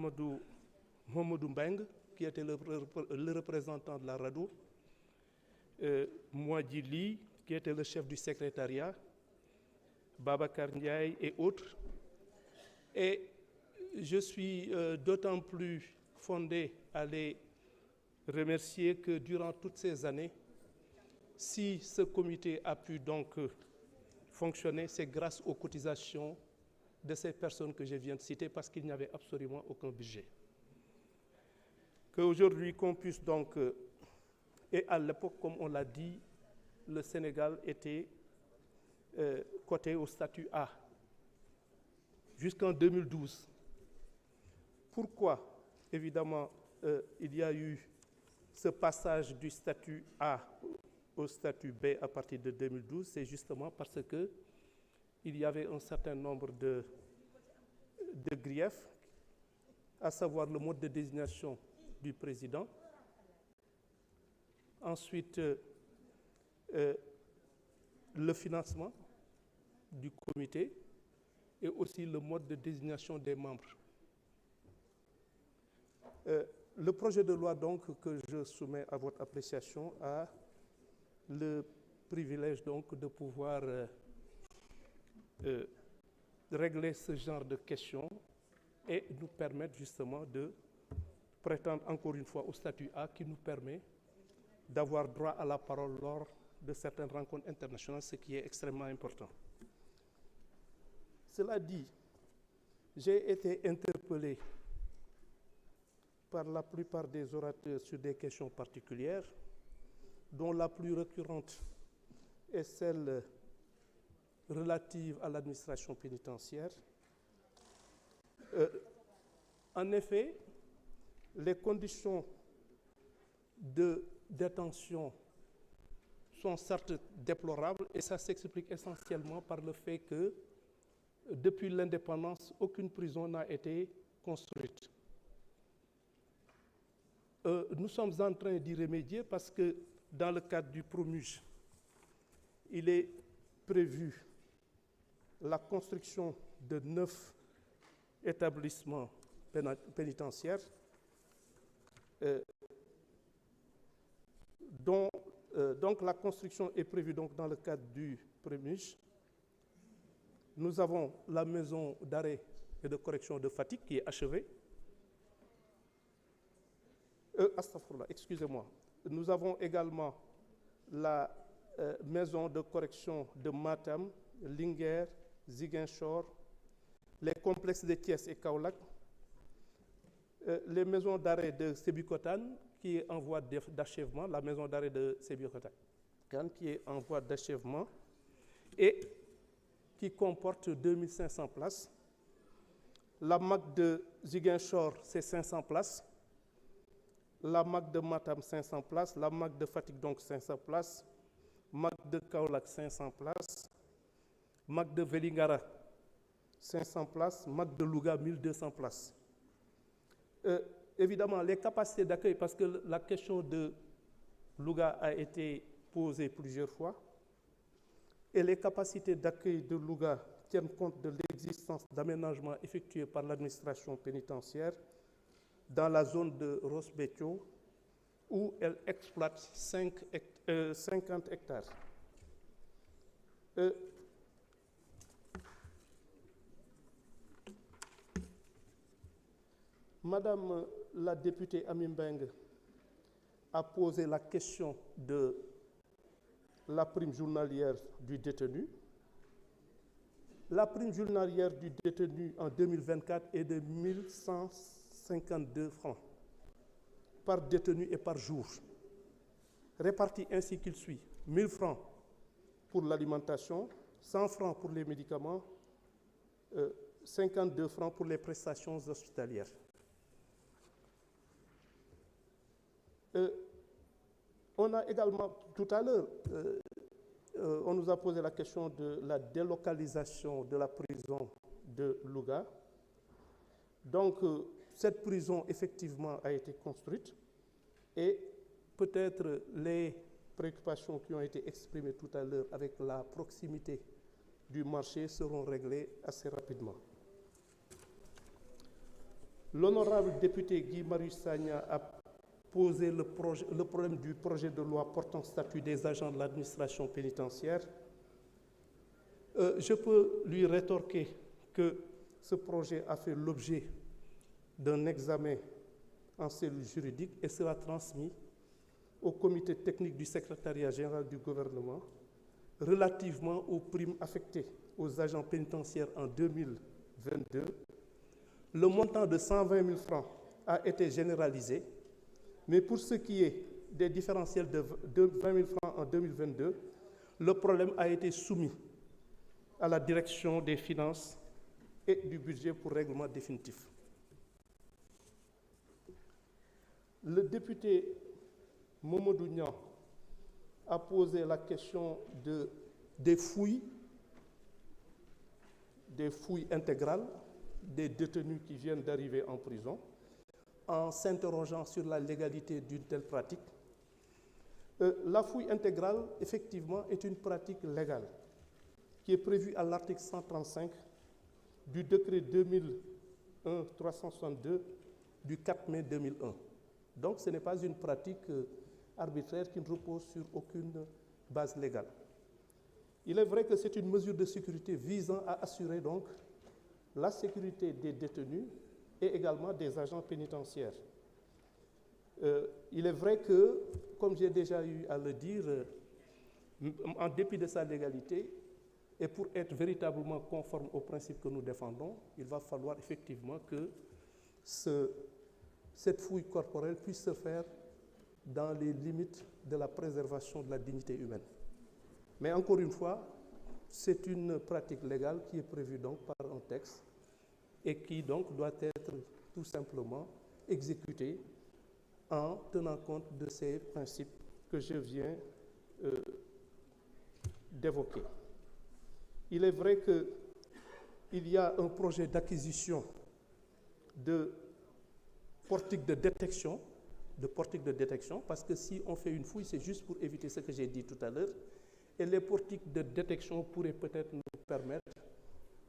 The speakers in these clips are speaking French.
Ahmadou Mbeng, qui était le représentant de la RADDHO, Mouadji Ly, qui était le chef du secrétariat, Babacar Ndiaye et autres. Et je suis d'autant plus fondé à les remercier que durant toutes ces années, si ce comité a pu donc fonctionner, c'est grâce aux cotisations de ces personnes que je viens de citer, parce qu'il n'y avait absolument aucun budget. Qu'aujourd'hui, qu'on puisse donc, et à l'époque, comme on l'a dit, le Sénégal était coté au statut A jusqu'en 2012. Pourquoi, évidemment, il y a eu ce passage du statut A au statut B à partir de 2012? C'est justement parce que il y avait un certain nombre de griefs, à savoir le mode de désignation du président, ensuite le financement du comité et aussi le mode de désignation des membres. Le projet de loi donc que je soumets à votre appréciation a le privilège donc de pouvoir régler ce genre de questions et nous permettre justement de prétendre encore une fois au statut A qui nous permet d'avoir droit à la parole lors de certaines rencontres internationales, ce qui est extrêmement important. Cela dit, j'ai été interpellé par la plupart des orateurs sur des questions particulières, dont la plus récurrente est celle relative à l'administration pénitentiaire. En effet, les conditions de détention sont certes déplorables et ça s'explique essentiellement par le fait que depuis l'indépendance, aucune prison n'a été construite. Nous sommes en train d'y remédier parce que dans le cadre du PROMUGE, il est prévu la construction de 9 établissements pénitentiaires donc la construction est prévue donc dans le cadre du PROMUGE. Nous avons la maison d'arrêt et de correction de Fatick qui est achevée. Excusez-moi. Nous avons également la maison de correction de Matam, Linguère, Ziguinchor, les complexes de Thiès et Kaolack, les maisons d'arrêt de Sébikotane qui est en voie d'achèvement, la maison d'arrêt de Sébikotane qui est en voie d'achèvement et qui comporte 2500 places. La MAC de Ziguinchor, c'est 500 places. La MAC de Matam, 500 places. La MAC de Fatick, donc 500 places. MAC de Kaolack, 500 places. MAC de Vélingara, 500 places. MAC de Louga, 1200 places. Évidemment, les capacités d'accueil, parce que la question de Louga a été posée plusieurs fois, et les capacités d'accueil de Louga tiennent compte de l'existence d'aménagements effectués par l'administration pénitentiaire dans la zone de Ross Béthio, où elle exploite 50 hectares. Madame la députée Amy Mbeng a posé la question de la prime journalière du détenu. La prime journalière du détenu en 2024 est de 1152 francs par détenu et par jour, répartis ainsi qu'il suit. 1000 francs pour l'alimentation, 100 francs pour les médicaments, 52 francs pour les prestations hospitalières. On a également, tout à l'heure, on nous a posé la question de la délocalisation de la prison de Louga. Donc, cette prison, effectivement, a été construite et peut-être les préoccupations qui ont été exprimées tout à l'heure avec la proximité du marché seront réglées assez rapidement. L'honorable député Guy Marius Sagna a posé le problème du projet de loi portant statut des agents de l'administration pénitentiaire. Je peux lui rétorquer que ce projet a fait l'objet d'un examen en cellule juridique et sera transmis au comité technique du secrétariat général du gouvernement relativement aux primes affectées aux agents pénitentiaires en 2022. Le montant de 120 000 francs a été généralisé, mais pour ce qui est des différentiels de 20 000 francs en 2022, le problème a été soumis à la direction des finances et du budget pour règlement définitif. Le député Mamadou Niang a posé la question des fouilles intégrales des détenus qui viennent d'arriver en prison, en s'interrogeant sur la légalité d'une telle pratique. La fouille intégrale, effectivement, est une pratique légale qui est prévue à l'article 135 du décret 2001-362 du 4 mai 2001. Donc ce n'est pas une pratique arbitraire qui ne repose sur aucune base légale. Il est vrai que c'est une mesure de sécurité visant à assurer donc la sécurité des détenus et également des agents pénitentiaires. Il est vrai que, comme j'ai déjà eu à le dire, en dépit de sa légalité, et pour être véritablement conforme aux principes que nous défendons, il va falloir effectivement que cette fouille corporelle puisse se faire dans les limites de la préservation de la dignité humaine. Mais encore une fois, c'est une pratique légale qui est prévue donc par un texte et qui donc doit être tout simplement exécutée en tenant compte de ces principes que je viens d'évoquer. Il est vrai qu'il y a un projet d'acquisition de portiques de détection, parce que si on fait une fouille, c'est juste pour éviter ce que j'ai dit tout à l'heure, et les portiques de détection pourraient peut-être nous permettre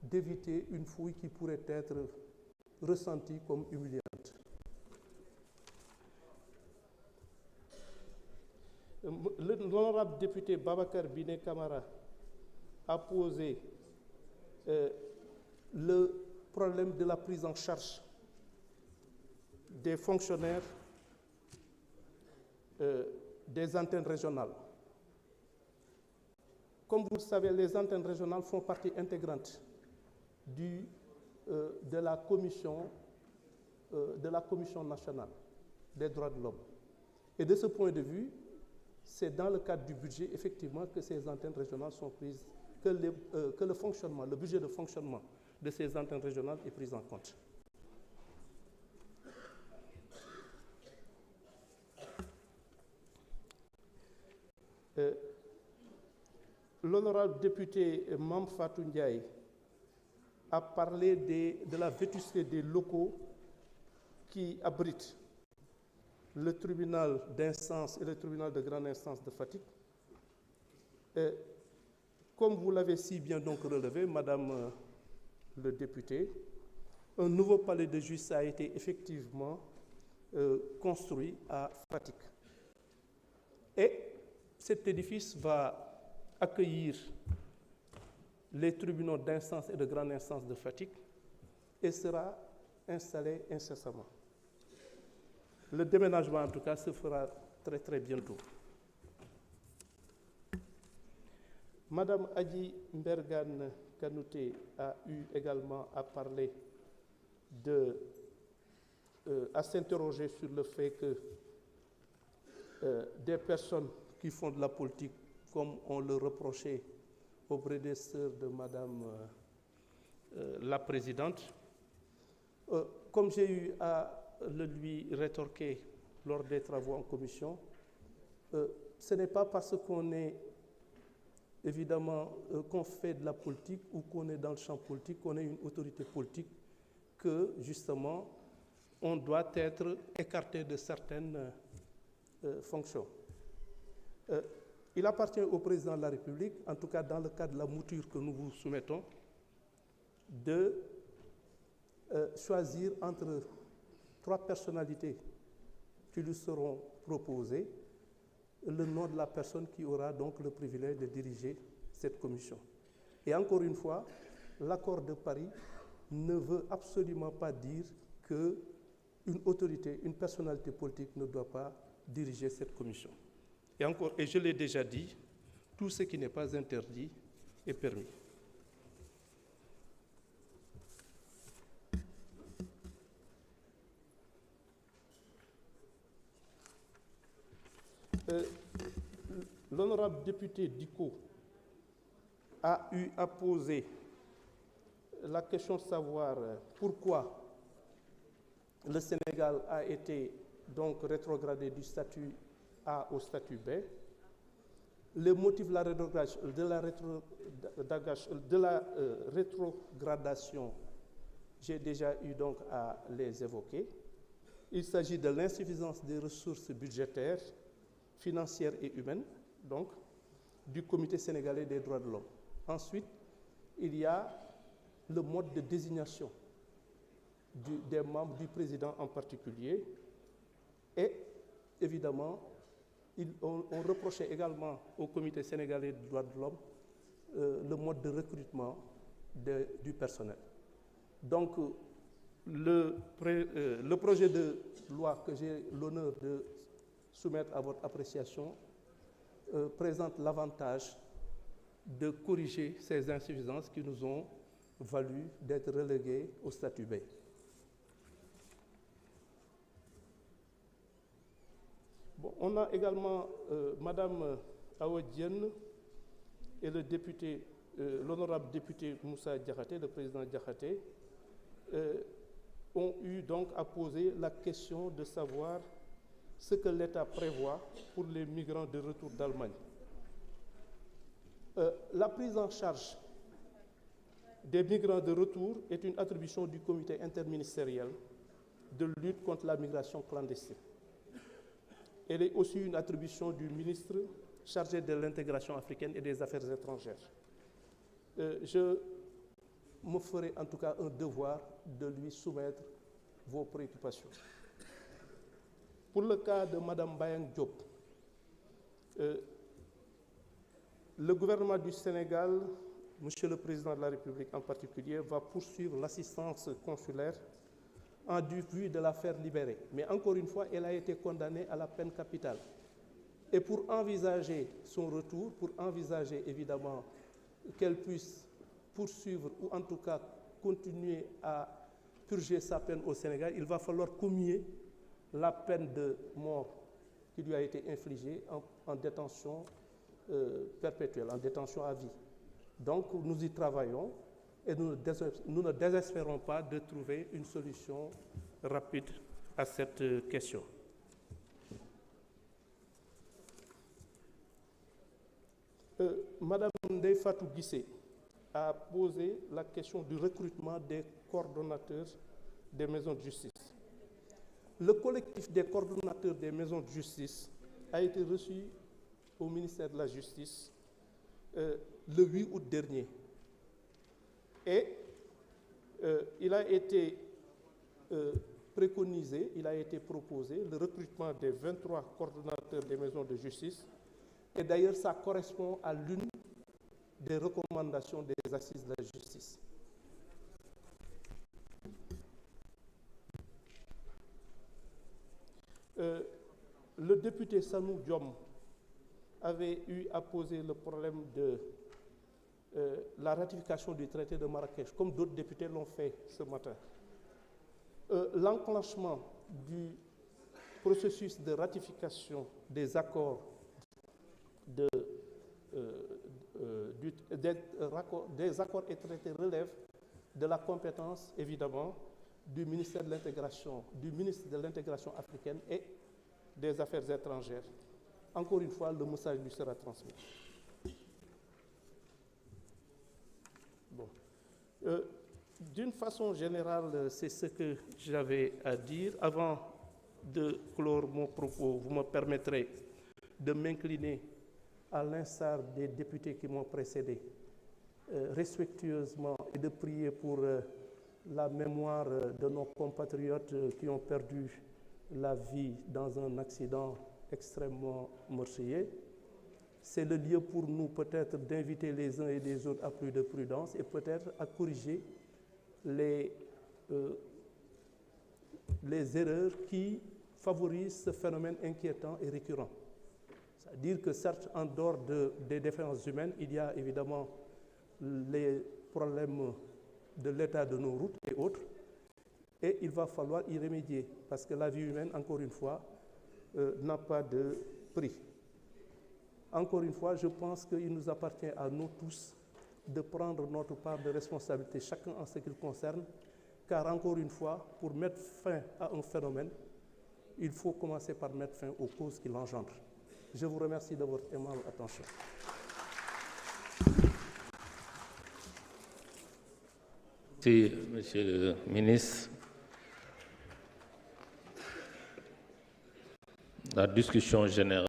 d'éviter une fouille qui pourrait être ressentie comme humiliante. L'honorable député Babacar Biné Camara a posé le problème de la prise en charge des fonctionnaires des antennes régionales. Comme vous le savez, les antennes régionales font partie intégrante de la commission nationale des droits de l'homme. Et de ce point de vue, c'est dans le cadre du budget, effectivement, que ces antennes régionales sont prises, que le budget de fonctionnement de ces antennes régionales est pris en compte. L'honorable député Mame Fatou Ndiaye a parlé de la vétusté des locaux qui abritent le tribunal d'instance et le tribunal de grande instance de Fatick. Comme vous l'avez si bien donc relevé, Madame le député, un nouveau palais de justice a été effectivement construit à Fatick. Et cet édifice va accueillir les tribunaux d'instance et de grande instance de Fatick et sera installé incessamment. Le déménagement, en tout cas, se fera très très bientôt. Madame Adji Mbergane Kanouté a eu également à parler à s'interroger sur le fait que des personnes qui font de la politique, comme on le reprochait au prédécesseur de Madame la Présidente, comme j'ai eu à le lui rétorquer lors des travaux en commission, ce n'est pas parce qu'on est évidemment qu'on fait de la politique ou qu'on est dans le champ politique, qu'on est une autorité politique, que justement on doit être écarté de certaines fonctions. Il appartient au président de la République, en tout cas dans le cadre de la mouture que nous vous soumettons, de choisir entre 3 personnalités qui lui seront proposées, le nom de la personne qui aura donc le privilège de diriger cette commission. Et encore une fois, l'accord de Paris ne veut absolument pas dire qu'une autorité, une personnalité politique ne doit pas diriger cette commission. Et je l'ai déjà dit, tout ce qui n'est pas interdit est permis. L'honorable député Dicko a eu à poser la question de savoir pourquoi le Sénégal a été donc rétrogradé du statut A au statut B. Les motifs de la rétrogradation, j'ai déjà eu donc à les évoquer. Il s'agit de l'insuffisance des ressources budgétaires, financières et humaines, donc, du Comité sénégalais des droits de l'homme. Ensuite, il y a le mode de désignation des membres, du président en particulier, et évidemment, on reprochait également au Comité sénégalais des droits de l'homme le mode de recrutement du personnel. Donc, le projet de loi que j'ai l'honneur de soumettre à votre appréciation présente l'avantage de corriger ces insuffisances qui nous ont valu d'être relégués au statut B. Bon, on a également Madame Awa Diène et le député, l'honorable député Moussa Diakhaté, le président Diakhaté, ont eu donc à poser la question de savoir ce que l'État prévoit pour les migrants de retour d'Allemagne. La prise en charge des migrants de retour est une attribution du comité interministériel de lutte contre la migration clandestine. Elle est aussi une attribution du ministre chargé de l'intégration africaine et des affaires étrangères. Je me ferai en tout cas un devoir de lui soumettre vos préoccupations. Pour le cas de Mme Bayang Diop, le gouvernement du Sénégal, Monsieur le Président de la République en particulier, va poursuivre l'assistance consulaire en vue de la faire libérer. Mais encore une fois, elle a été condamnée à la peine capitale. Et pour envisager son retour, pour envisager évidemment qu'elle puisse poursuivre ou en tout cas continuer à purger sa peine au Sénégal, il va falloir commuer la peine de mort qui lui a été infligée en détention perpétuelle, en détention à vie. Donc nous y travaillons et nous ne désespérons pas de trouver une solution rapide à cette question. Madame Ndeye Fatou Guissé a posé la question du recrutement des coordonnateurs des maisons de justice. Le collectif des coordonnateurs des maisons de justice a été reçu au ministère de la Justice le 8 août dernier. Et il a été préconisé, il a été proposé le recrutement des 23 coordonnateurs des maisons de justice. Et d'ailleurs, ça correspond à l'une des recommandations des assises de la justice. Le député Sanou Diom avait eu à poser le problème de la ratification du traité de Marrakech, comme d'autres députés l'ont fait ce matin. L'enclenchement du processus de ratification des accords des accords et traités relève de la compétence, évidemment, du ministère de l'intégration, du ministre de l'intégration africaine et des affaires étrangères. Encore une fois, le message lui sera transmis. Bon. D'une façon générale, c'est ce que j'avais à dire. Avant de clore mon propos, vous me permettrez de m'incliner à l'instar des députés qui m'ont précédé, respectueusement, et de prier pour la mémoire de nos compatriotes qui ont perdu la vie dans un accident extrêmement meurtrier. C'est le lieu pour nous peut-être d'inviter les uns et les autres à plus de prudence et peut-être à corriger les erreurs qui favorisent ce phénomène inquiétant et récurrent. C'est-à-dire que certes, en dehors des défaillances humaines, il y a évidemment les problèmes de l'état de nos routes et autres, et il va falloir y remédier, parce que la vie humaine, encore une fois, n'a pas de prix. Encore une fois, je pense qu'il nous appartient à nous tous de prendre notre part de responsabilité, chacun en ce qui le concerne, car encore une fois, pour mettre fin à un phénomène, il faut commencer par mettre fin aux causes qui l'engendrent. Je vous remercie de votre aimable attention. Merci, Monsieur le ministre. La discussion générale.